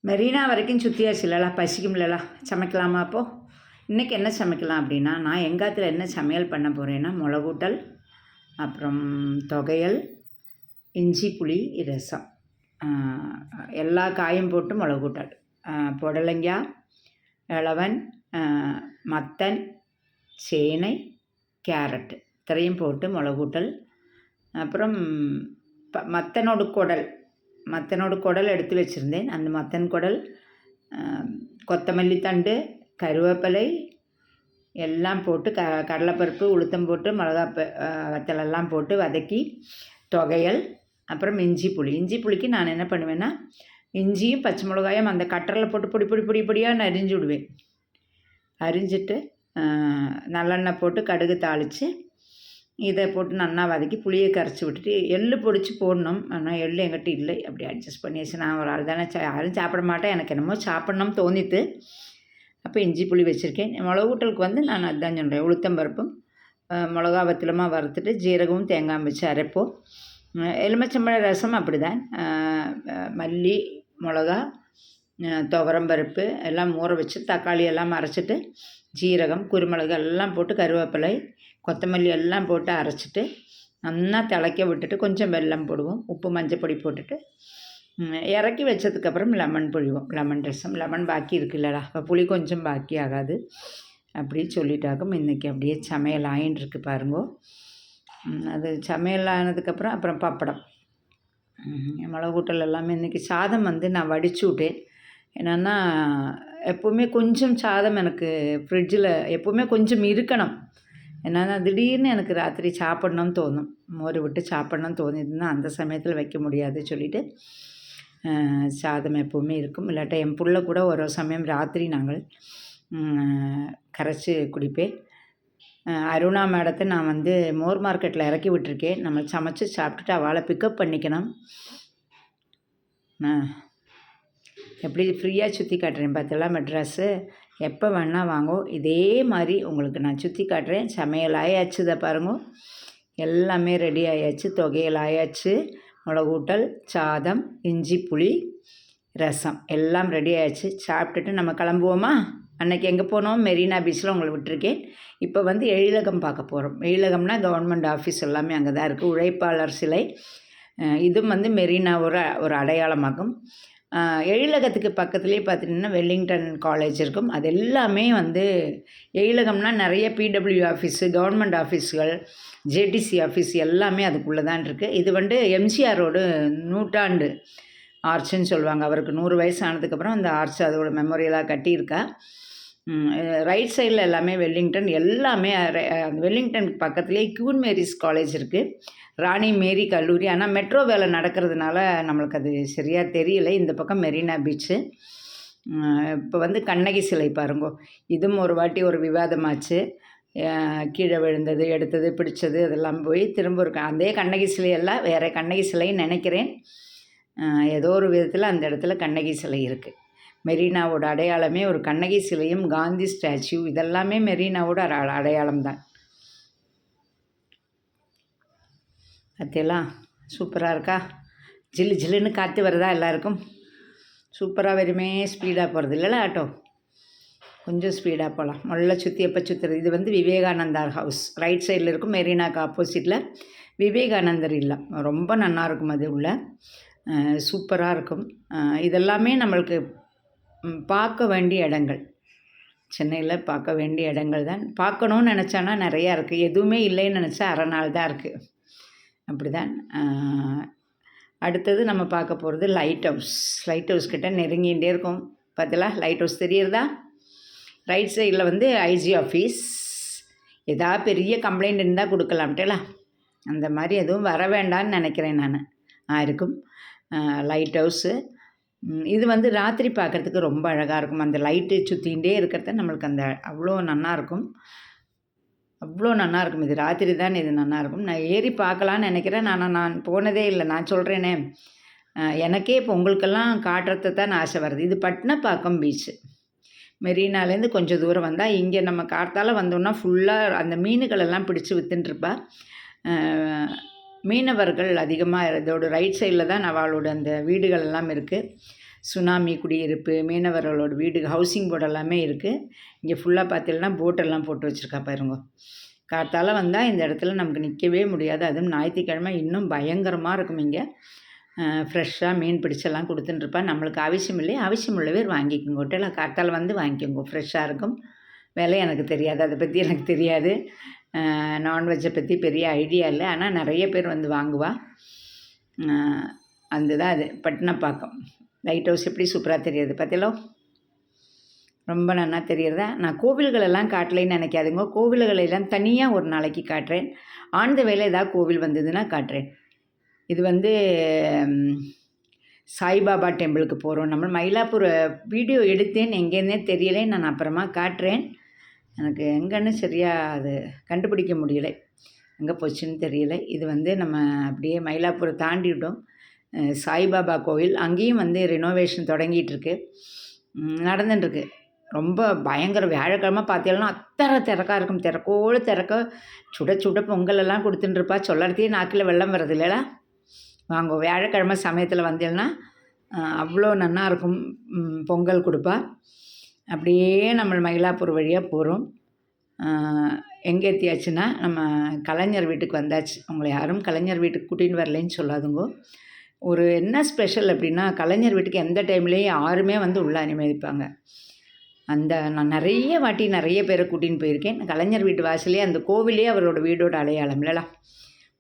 மெரினா வரைக்கும் சுற்றியாச்சு இல்லைலா, பசிக்கும் இல்லைலா, சமைக்கலாமா அப்போது? இன்றைக்கி என்ன சமைக்கலாம் அப்படின்னா, நான் எங்காத்தில் என்ன சமையல் பண்ண போகிறேன்னா, மிளகூட்டல், அப்புறம் தொகையல், இஞ்சி புளி ரசம், எல்லா காயும் போட்டு மிளகூட்டல், புடலங்காய், இளவன், மத்தன், சேனை, கேரட்டு இத்தனையும் போட்டு மிளகூட்டல். அப்புறம் மத்தனோட குடல் எடுத்து வச்சுருந்தேன். அந்த மத்தன் குடல், கொத்தமல்லி தண்டு, கருவேப்பிலை எல்லாம் போட்டு கடலைப்பருப்பு உளுத்தம் போட்டு வத்தலெல்லாம் போட்டு வதக்கி தொகையல். அப்புறம் இஞ்சி புளிக்கு நான் என்ன பண்ணுவேன்னா, இஞ்சியும் பச்சை மிளகாயும் அந்த கட்டரில் போட்டு பொடியாக நான் அரிஞ்சு விடுவேன். அரிஞ்சிட்டு நல்லெண்ணெய் போட்டு கடுகு தாளித்து இதை போட்டு நல்லா வதக்கி புளியை கரைச்சி விட்டுட்டு எள்ளு பொடிச்சு போடணும். ஆனால் எள்ளு எங்கிட்ட இல்லை, அப்படி அட்ஜஸ்ட் பண்ணியாச்சு. நான் ஒரு ஆள் தானே, யாரும் சாப்பிட மாட்டேன், எனக்கு என்னமோ சாப்பிட்ணும்னு தோணித்து. அப்போ இஞ்சி புளி வச்சுருக்கேன். மிளகூட்டலுக்கு நான் அதுதான் சொல்கிறேன். உளுத்தம்பருப்பும் மிளகா வத்தலமாக வறுத்துட்டு ஜீரகமும் தேங்காய் வச்சு அரைப்போம். எலுமிச்சம்பழ ரசம் அப்படி தான். மல்லி, மிளகா, துவரம்பருப்பு எல்லாம் ஊற வச்சு தக்காளி எல்லாம் அரைச்சிட்டு ஜீரகம், குருமிளகு எல்லாம் போட்டு கருவேப்பிலை, கொத்தமல்லி எல்லாம் போட்டு அரைச்சிட்டு நல்லா திளைக்க விட்டுட்டு கொஞ்சம் வெல்லம் போடுவோம், உப்பு மஞ்சப்பொடி போட்டுட்டு இறக்கி வச்சதுக்கப்புறம் லெமன் பொழிவோம். லெமன் ரசம், லெமன் பாக்கி இருக்குல்லடா, அப்போ புளி கொஞ்சம் பாக்கி ஆகாது. அப்படி சொல்லிட்டாக்கும் இன்றைக்கி அப்படியே சமையல் ஆயின்ட்டுருக்கு பாருங்கோ. அது சமையல் ஆனதுக்கப்புறம் அப்புறம் பப்படம், மிளகூட்டல் எல்லாமே. இன்றைக்கி சாதம் நான் வடித்து விட்டேன். என்னென்னா, எப்போவுமே கொஞ்சம் சாதம் எனக்கு ஃப்ரிட்ஜில் எப்போவுமே கொஞ்சம் இருக்கணும். என்னென்னா திடீர்னு எனக்கு ராத்திரி சாப்பிட்ணுன்னு தோணும், மோர் விட்டு சாப்பிட்ணுன்னு தோணிதுன்னா அந்த சமயத்தில் வைக்க முடியாது சொல்லிவிட்டு சாதம் எப்போவுமே இருக்கும். இல்லாட்டா என் புள்ள கூட ஒரு சமயம் ராத்திரி நாங்கள் கரைச்சி குடிப்பேன். அருணா மேடத்தை நான் மோர் மார்க்கெட்டில் இறக்கி விட்டுருக்கேன். நம்ம சமைச்சு சாப்பிட்டுட்டு அவளை பிக்கப் பண்ணிக்கணும். எப்படி ஃப்ரீயாக சுற்றி காட்டுறேன் பார்த்தலாம் மெட்ராஸு. எப்போ வேணால் வாங்கோ, இதே மாதிரி உங்களுக்கு நான் சுற்றி காட்டுறேன். சமையல் ஆயாச்சு, இதை பாருங்கோ, எல்லாமே ரெடி ஆயாச்சு. தொகையல் ஆயாச்சு, மிளகூட்டல், சாதம், இஞ்சி புளி ரசம் எல்லாம் ரெடி ஆயாச்சு. சாப்பிட்டுட்டு நம்ம கிளம்புவோமா? அன்றைக்கி எங்கே போனோம்? மெரினா பீச்சில் உங்களை விட்டுருக்கேன். இப்போ எழிலகம் பார்க்க போகிறோம். எழிலகம்னா கவர்மெண்ட் ஆஃபீஸ் எல்லாமே அங்கே தான் இருக்குது. உழைப்பாளர் சிலை, இதுவும் மெரினா ஒரு அடையாளமாகும். எழிலகத்துக்கு பக்கத்துலேயே பார்த்திங்கன்னா வெல்லிங்டன் காலேஜ் இருக்கும். அது எல்லாமே எழிலகம்னால் நிறைய பிடபிள்யூ ஆஃபீஸு, கவர்மெண்ட் ஆஃபீஸுகள், ஜேடிசி ஆஃபீஸ் எல்லாமே அதுக்குள்ளே தான் இருக்குது. இது எம்ஜிஆரோட நூற்றாண்டு ஆர்ச்சுன்னு சொல்லுவாங்க. அவருக்கு 100 வயசு ஆனதுக்கப்புறம் அந்த ஆர்ச் அதோட மெமோரியலாக கட்டியிருக்கா. ரைட் சைடில் எல்லாமே வெல்லிங்டன், எல்லாமே வெல்லிங்டனுக்கு பக்கத்துலேயே குவீன் மேரிஸ் காலேஜ் இருக்குது, ராணி மேரி கல்லூரி. ஆனால் மெட்ரோ வேலை நடக்கிறதுனால நம்மளுக்கு அது சரியாக தெரியல. இந்த பக்கம் மெரினா பீச்சு. இப்போ கண்ணகி சிலை பாருங்கோ, இதுவும் ஒரு வாட்டி ஒரு விவாதமாச்சு. கீழே விழுந்தது, எடுத்தது, பிடிச்சது அதெல்லாம் போய் திரும்ப இருக்கு. அதே கண்ணகி சிலையெல்லாம் வேறு கண்ணகி சிலைன்னு நினைக்கிறேன். ஏதோ ஒரு விதத்தில் அந்த இடத்துல கண்ணகி சிலை இருக்குது. மெரினாவோட அடையாளமே ஒரு கண்ணகி சிலையும் காந்தி ஸ்டாச்சு, இதெல்லாமே மெரினாவோட அடையாளம் தான். பார்த்தீங்களா, சூப்பராக இருக்கா? ஜில்லுன்னு காற்று வருதா எல்லாருக்கும்? சூப்பராக வருமே. ஸ்பீடாக போகிறது இல்லைல்ல ஆட்டோ, கொஞ்சம் ஸ்பீடாக போகலாம். முதல்ல சுற்றுறது. இது விவேகானந்தர் ஹவுஸ் ரைட் சைடில் இருக்கும். மெரினாக்கு ஆப்போசிட்டில் விவேகானந்தர் இல்லம், ரொம்ப நல்லாயிருக்கும். அது உள்ள சூப்பராக இருக்கும். இதெல்லாமே நம்மளுக்கு பார்க்க வேண்டிய இடங்கள், சென்னையில் பார்க்க வேண்டிய இடங்கள் தான். பார்க்கணுன்னு நினச்சானா நிறையா இருக்குது, எதுவுமே இல்லைன்னு நினச்சா அரை நாள் தான் இருக்குது. அப்படி தான். அடுத்தது நம்ம பார்க்க போகிறது லைட் ஹவுஸ் கிட்ட நெருங்கிகிட்டே இருக்கும். பார்த்தீங்களா, லைட் ஹவுஸ் தெரியுறதா? ரைட் சைடில் ஐஜி ஆஃபீஸ். ஏதாவது பெரிய கம்ப்ளைண்ட் இருந்தால் கொடுக்கலாம்ட்டேலா, அந்த மாதிரி எதுவும் வர வேண்டான்னு நினைக்கிறேன் நான். இருக்கும் லைட் ஹவுஸு. இது ராத்திரி பார்க்குறதுக்கு ரொம்ப அழகாக இருக்கும். அந்த லைட்டு சுற்றிகிட்டே இருக்கிறத நம்மளுக்கு அவ்வளோ நல்லாயிருக்கும், அவ்வளோ நல்லாயிருக்கும். இது ராத்திரி தான் இது நல்லாயிருக்கும். நான் ஏறி பார்க்கலான்னு நினைக்கிறேன். நான் போனதே இல்லை. நான் சொல்கிறேனே, எனக்கே இப்போ உங்களுக்கெல்லாம் காட்டுறது தான் ஆசை வருது. இது பட்னப்பாக்கம் பீச்சு. மெரினாலேருந்து கொஞ்சம் தூரம் வந்தால் இங்கே நம்ம கார்த்தால வந்தோன்னா ஃபுல்லாக அந்த மீன்களெல்லாம் பிடிச்சி விற்றுன்ட்ருப்பா. மீனவர்கள் அதிகமாக இதோட ரைட் சைடில் தான் அவளோட அந்த வீடுகள் எல்லாம் இருக்குது. சுனாமி குடியிருப்பு, மீனவர்களோட வீடு, ஹவுசிங் போர்டு எல்லாமே இருக்குது. இங்கே ஃபுல்லாக பார்த்தீங்கன்னா போட்டெல்லாம் போட்டு வச்சுருக்கா பாருங்க. காத்தால வந்தால் இந்த இடத்துல நமக்கு நிற்கவே முடியாது. அதுவும் ஞாயிற்றுக்கிழமை இன்னும் பயங்கரமாக இருக்கும் இங்கே. ஃப்ரெஷ்ஷாக மீன் பிடிச்செல்லாம் கொடுத்துட்டுருப்பா. நம்மளுக்கு அவசியம் இல்லை, அவசியம் உள்ள பேர் வாங்கிக்கோங்க. ஹோட்டலில் காத்தால வந்து வாங்கிக்கோங்க, ஃப்ரெஷ்ஷாக இருக்கும். விலை எனக்கு தெரியாது, அதை பற்றி எனக்கு தெரியாது. நான்வெஜ்ஜை பற்றி பெரிய ஐடியா இல்லை. ஆனால் நிறைய பேர் வந்து வாங்குவா. அந்த தான் அது பட்டினப்பாக்கம் லைட் ஹவுஸ் எப்படி சூப்பராக தெரியுது பார்த்தீங்களோ, ரொம்ப நல்லா தெரியுறதா. நான் கோவில்களெல்லாம் காட்டலைன்னு நினைக்காதுங்க. கோவில்களெல்லாம் தனியாக ஒரு நாளைக்கு காட்டுறேன். ஆன் த வேலை ஏதாவது கோவில் வந்ததுன்னா காட்டுறேன். இது வந்து சாய்பாபா டெம்பிளுக்கு போகிறோம். நம்ம மயிலாப்பூர் வீடியோ எடுத்தேன், எங்கேருந்தே தெரியலை. நான் அப்புறமா காட்டுறேன். எனக்கு எங்கன்னு சரியாக அது கண்டுபிடிக்க முடியலை, எங்கே போச்சுன்னு தெரியலை. இது வந்து நம்ம அப்படியே மயிலாப்பூரை தாண்டிவிட்டோம். சாய்பாபா கோவில் அங்கேயும் வந்து ரினோவேஷன் தொடங்கிட்டுருக்கு, நடந்துட்டுருக்கு. ரொம்ப பயங்கர வியாழக்கிழமை பார்த்தீங்கன்னா அத்தனை திறக்காக இருக்கும். திறக்கோடு திறக்க சுட சுட பொங்கலெல்லாம் கொடுத்துட்டுருப்பா. சொல்லறதே நாக்கில் வெள்ளம் வர்றது இல்லைடா. வாங்க வியாழக்கிழமை சமயத்தில் வந்தீங்கன்னா அவ்வளோ நல்லா இருக்கும். பொங்கல் கொடுப்பா. அப்படியே நம்ம மயிலாப்பூர் வழியாக போகிறோம். எங்கே ஏற்றியாச்சுன்னா நம்ம கலைஞர் வீட்டுக்கு வந்தாச்சு. உங்களை யாரும் கலைஞர் வீட்டுக்கு கூட்டின்னு வரலைன்னு சொல்லாதுங்கோ. ஒரு என்ன ஸ்பெஷல் அப்படின்னா, கலைஞர் வீட்டுக்கு எந்த டைம்லேயும் யாருமே வந்து உள்ளே அனுமதிப்பாங்க. நான் நிறைய வாட்டி நிறைய பேரை கூட்டின்னு போயிருக்கேன். கலைஞர் வீட்டு வாசலே அந்த கோவிலே அவரோட வீடோட அடையாளம் இல்லைடா.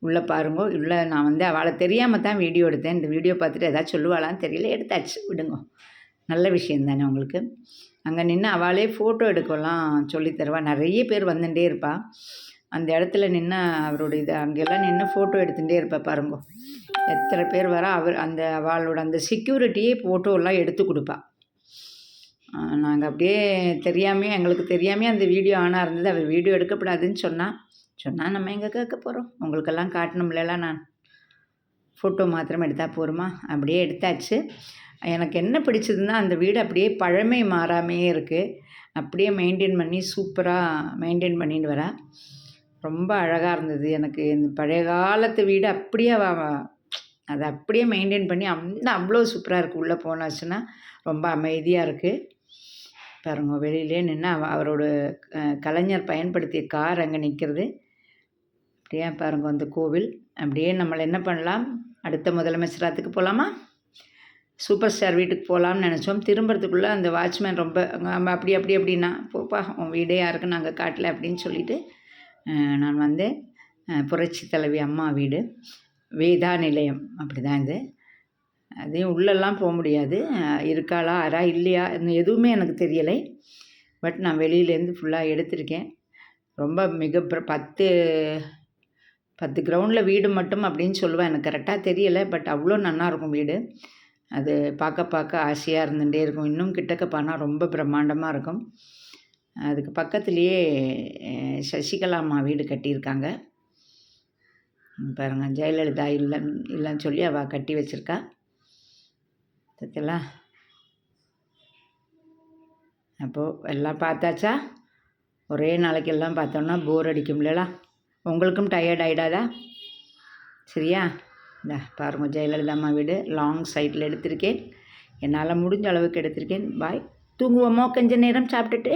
உள்ளே பாருங்கோ. உள்ளே நான் வந்து அவளை தெரியாமல் தான் வீடியோ எடுத்தேன். இந்த வீடியோ பார்த்துட்டு எதாவது சொல்லுவாளான்னு தெரியல, எடுத்தாச்சு, விடுங்க. நல்ல விஷயம் தானே உங்களுக்கு. அங்கே நின்று அவளே ஃபோட்டோ எடுக்கலாம் சொல்லித்தருவா. நிறைய பேர் வந்துட்டே இருப்பாள். அந்த இடத்துல நின்று அவரோட இது அங்கெல்லாம் நின்று ஃபோட்டோ எடுத்துகிட்டே இருப்பா பாருங்கோ. எத்தனை பேர் வர அவளோட அந்த செக்யூரிட்டியே ஃபோட்டோலாம் எடுத்து கொடுப்பா. நாங்கள் அப்படியே எங்களுக்கு தெரியாமே அந்த வீடியோ ஆனாக இருந்தது. அவர் வீடியோ எடுக்கப்படாதுன்னு சொன்னால் நம்ம எங்கே கேட்க போகிறோம். உங்களுக்கெல்லாம் காட்டணும்லாம். நான் ஃபோட்டோ மாத்திரம் எடுத்தால் போருமா? அப்படியே எடுத்தாச்சு. எனக்கு என்ன பிடிச்சதுன்னா, அந்த வீடு அப்படியே பழமை மாறாமையே இருக்குது. அப்படியே மெயின்டைன் பண்ணி சூப்பராக மெயின்டைன் பண்ணிட்டு வரா. ரொம்ப அழகாக இருந்தது எனக்கு. இந்த பழைய காலத்து வீடு அப்படியே அதை அப்படியே மெயின்டைன் பண்ணி அவ்வளோ சூப்பராக இருக்குது. உள்ளே போனாச்சுன்னா ரொம்ப அமைதியாக இருக்குது. பாருங்க, வெளியிலே நின்று அவரோட கலைஞர் பயன்படுத்திய கார் அங்கே நிற்கிறது. அப்படியே பாருங்க அந்த கோவில். அப்படியே நம்மளை என்ன பண்ணலாம், அடுத்த முதலமைச்சராத்துக்கு போகலாமா, சூப்பர் ஸ்டார் வீட்டுக்கு போகலான்னு நினச்சோம். திரும்புறதுக்குள்ளே அந்த வாட்ச்மேன் ரொம்ப அப்படின்னா, போப்பா உன் வீடே யாருக்கு நாங்கள் காட்டலை அப்படின்னு சொல்லிவிட்டு நான் வந்து புரட்சி தலைவி அம்மா வீடு, வேதா நிலையம் அப்படி தான் இது. அதையும் உள்ளெல்லாம் போக முடியாது. இருக்காளா இல்லையா எதுவுமே எனக்கு தெரியலை. பட் நான் வெளியிலேருந்து ஃபுல்லாக எடுத்திருக்கேன். ரொம்ப 10 கிரவுண்டில் வீடு மட்டும் அப்படின்னு சொல்லுவேன், எனக்கு கரெக்டாக தெரியலை. பட் அவ்வளோ நல்லாயிருக்கும் வீடு. அது பார்க்க ஆசையாக இருந்துகிட்டே இருக்கும். இன்னும் கிட்டக்க போனால் ரொம்ப பிரம்மாண்டமாக இருக்கும். அதுக்கு பக்கத்துலேயே சசிகலா அம்மா வீடு கட்டியிருக்காங்க பாருங்கள். ஜெயலலிதா இல்லைன்னு சொல்லி அவள் கட்டி வச்சுருக்கா. பார்த்தீங்களா? அப்போது எல்லாம் பார்த்தாச்சா? ஒரே நாளைக்கு எல்லாம் பார்த்தோன்னா போர் அடிக்கும் இல்லையா? உங்களுக்கும் டயர்ட் ஆகிடாதா? சரியா? இந்த பாருங்க, ஜெயலலிதா அம்மா வீடு லாங் சைட்டில் எடுத்திருக்கேன். என்னால் முடிஞ்ச அளவுக்கு எடுத்திருக்கேன். பாய். தூங்குவோமோ கொஞ்ச நேரம் சாப்பிட்டுட்டு?